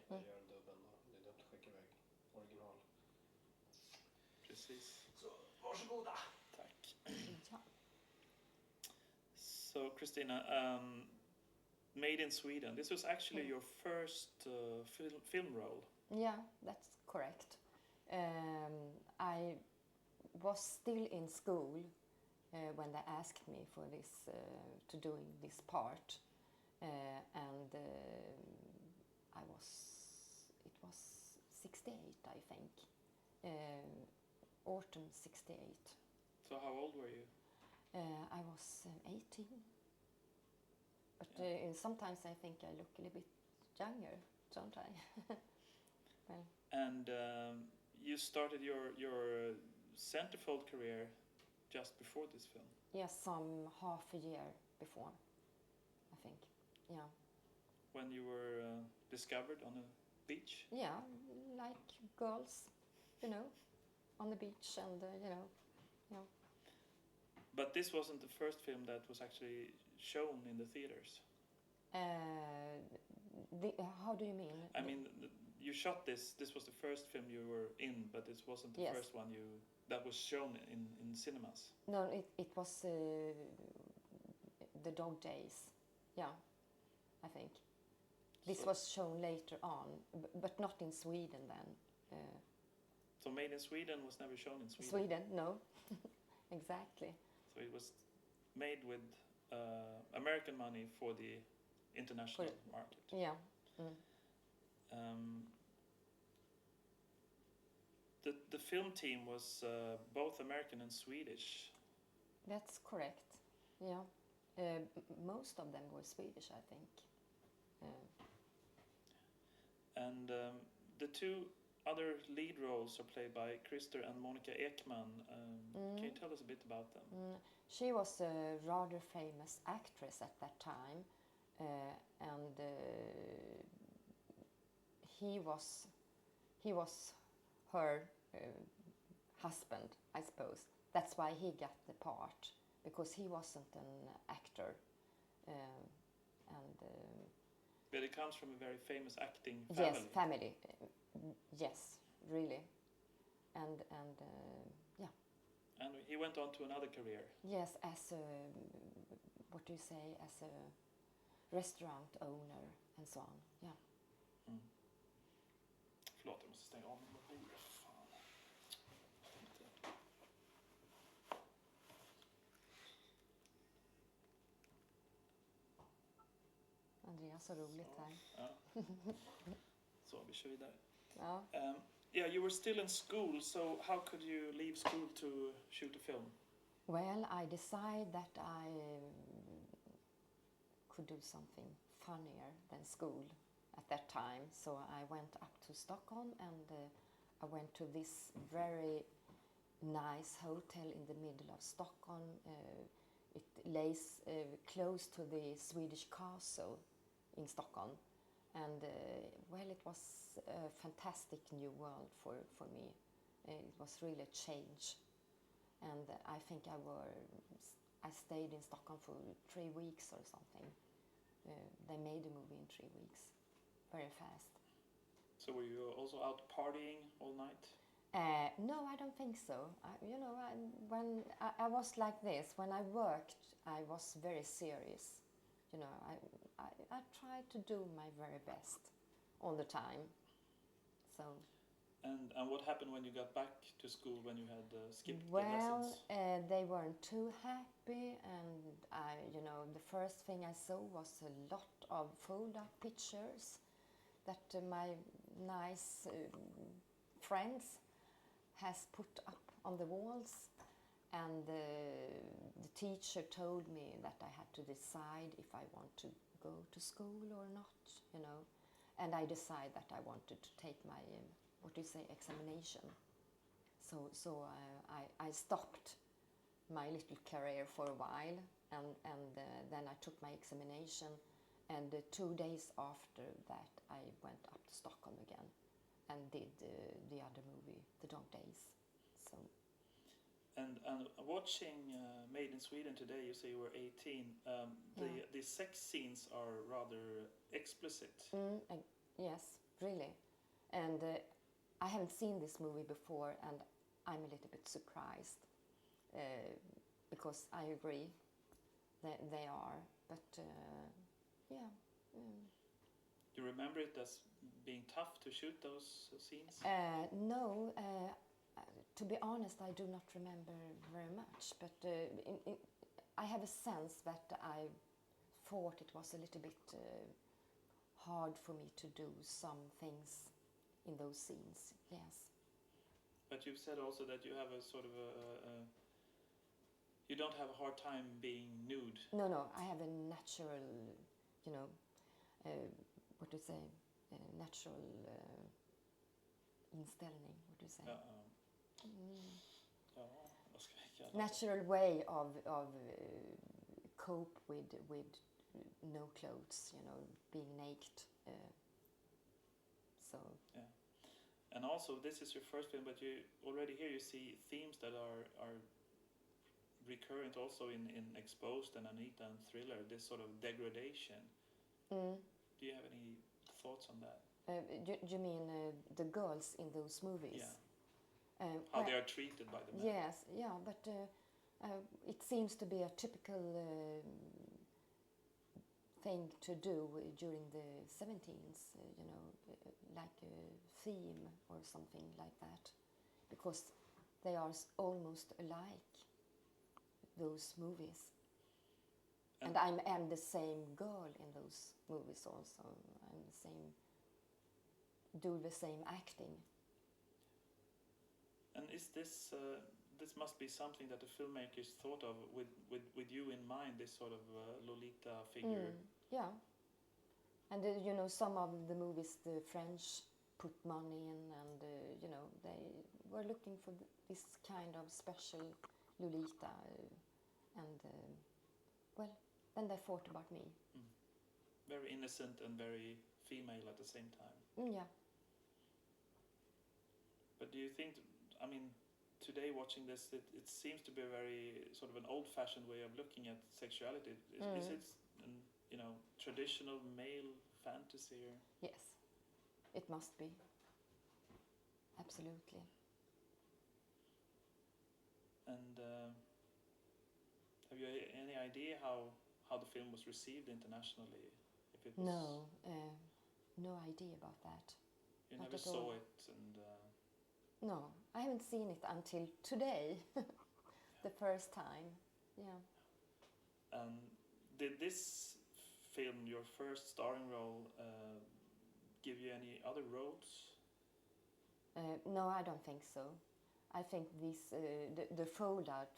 Jag gör dubben då. Det är dumt att skicka iväg original. Precis. Så, varsågoda. Tack. Ja. So, Christina, Made in Sweden. This was actually your first film role. Yeah, that's correct. I was still in school when they asked me for this to doing this part, and it was 68, I think, autumn 68. So how old were you? I was 18, but sometimes I think I look a little bit younger, don't I? Well. And you started your centerfold career just before this film. Yes, some half a year before, I think. Yeah. When you were discovered on a beach. Yeah, like girls, on the beach and But this wasn't the first film that was actually shown in the theaters. How do you mean? I mean, you shot this. This was the first film you were in, but this wasn't the first one that was shown in cinemas. No, it was the Dog Days. Yeah, I think. This was shown later on, but not in Sweden then. So Made in Sweden was never shown in Sweden? Sweden, no. Exactly. So it was made with American money for the international market. Yeah. The film team was both American and Swedish. That's correct. Yeah. Most of them were Swedish, I think. And the two other lead roles are played by Christer and Monica Ekman. Can you tell us a bit about them? She was a rather famous actress at that time, and he was her husband, I suppose. That's why he got the part, because he wasn't an actor, But it comes from a very famous acting family. Yes, family. Yes, really, and yeah. And he went on to another career. Yes, as a as a restaurant owner and so on. Yeah. Förlåt, jag måste stänga av min mobil. Fan. Andreas har roligt här. Ja. Så, vi kör vidare. Ja. Yeah, you were still in school, so how could you leave school to shoot a film? Well, I decided that I could do something funnier than school at that time. So I went up to Stockholm and I went to this very nice hotel in the middle of Stockholm. It lays close to the Swedish castle in Stockholm. And well, it was a fantastic new world for me. It was really a change. And I think I stayed in Stockholm for 3 weeks or something. They made a movie in 3 weeks, very fast. So were you also out partying all night? No, I don't think so. When I was like this, when I worked, I was very serious. I tried to do my very best all the time. So. And what happened when you got back to school when you had skipped the Well, lessons? they weren't too happy, and the first thing I saw was a lot of fold-up pictures that my nice friends has put up on the walls, and the teacher told me that I had to decide if I want to go to school or not, and I decided that I wanted to take my examination. So I stopped my little career for a while, and then I took my examination, and 2 days after that I went up to Stockholm again and did the other movie, The Dog Days. So. And watching Made in Sweden today, you say you were 18. The sex scenes are rather explicit. Yes, really. And I haven't seen this movie before, and I'm a little bit surprised because I agree that they are. But yeah. You remember it as being tough to shoot those scenes? No, to be honest, I do not remember very much. But I have a sense that I thought it was a little bit hard for me to do some things in those scenes. Yes. But you've said also that you have a sort of you don't have a hard time being nude. No, I have a natural, what do you say, natural inställning, what do you say? Ja, vad ska vi kalla det? Natural way of cope with no clothes, being naked. So. Yeah. And also, this is your first film, but you already here you see themes that are recurrent also in Exposed and Anita and Thriller, this sort of degradation. Mm. Do you have any thoughts on that? You mean the girls in those movies? Yeah. How they are treated by the men. Yes, yeah, but it seems to be a typical thing to do during the 17th, like a theme or something like that, because they are almost alike, those movies. And I'm the same girl in those movies also. I'm the same, do the same acting. And is this this must be something that the filmmakers thought of with you in mind, this sort of Lolita figure? Yeah. And some of the movies the French put money in, and they were looking for this kind of special Lolita, and well, then they thought about me. Very innocent and very female at the same time. Yeah. But do you think, I mean, today watching this, it seems to be a very sort of an old-fashioned way of looking at sexuality. Is it traditional male fantasy? Or? Yes, it must be. Absolutely. And have you any idea how the film was received internationally? If it was no idea about that. You Not never at saw all. it, and No, I haven't seen it until today, the first time. Yeah. Did this film, your first starring role, give you any other roles? No, I don't think so. I think this the fold-out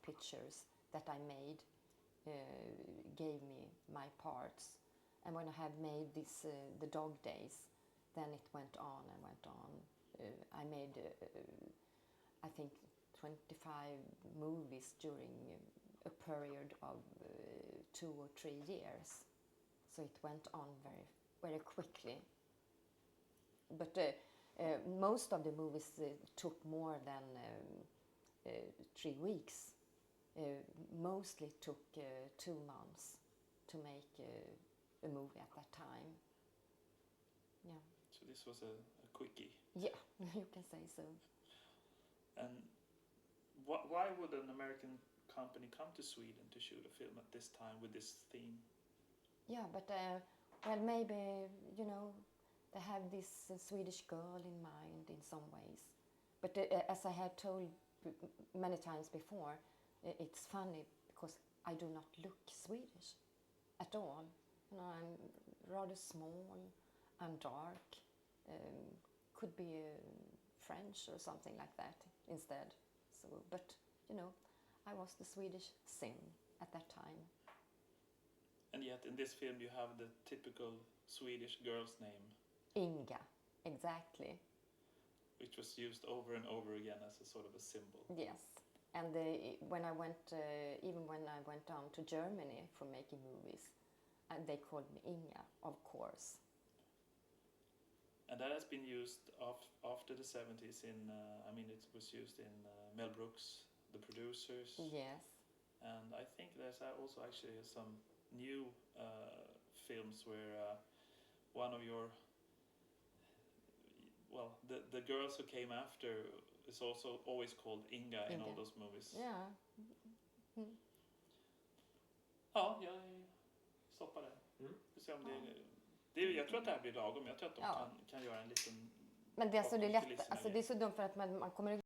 pictures that I made gave me my parts, and when I had made this the Dog Days, then it went on and went on. I made I think 25 movies during a period of 2 or 3 years, so it went on very very quickly. But most of the movies took more than 3 weeks. Mostly took 2 months to make a movie at that time. Yeah. So this was a quickie. Yeah, you can say so. And why would an American company come to Sweden to shoot a film at this time with this theme? Yeah, but well, maybe they have this Swedish girl in mind in some ways. But as I have told many times before, it's funny because I do not look Swedish at all. I'm rather small, I'm dark, could be French or something like that instead. So, but I was the Swedish Sim at that time. And yet in this film you have the typical Swedish girl's name. Inga, exactly. Which was used over and over again as a sort of a symbol. Yes, and when I went, even when I went down to Germany for making movies, they called me Inga, of course. And that has been used after the 70s in, it was used in Mel Brooks, The Producers. Yes. And I think there's also actually some new films where one of your the girls who came after is also always called Inga in all Inga. those movies. Yeah. Ja, jag stoppar där. Vi ser om jag tror att det här blir lagom. Jag tror att de kan göra en liten... Men det är, alltså, det är bakom lätt, kulisserna alltså, det är så dumt för att man kommer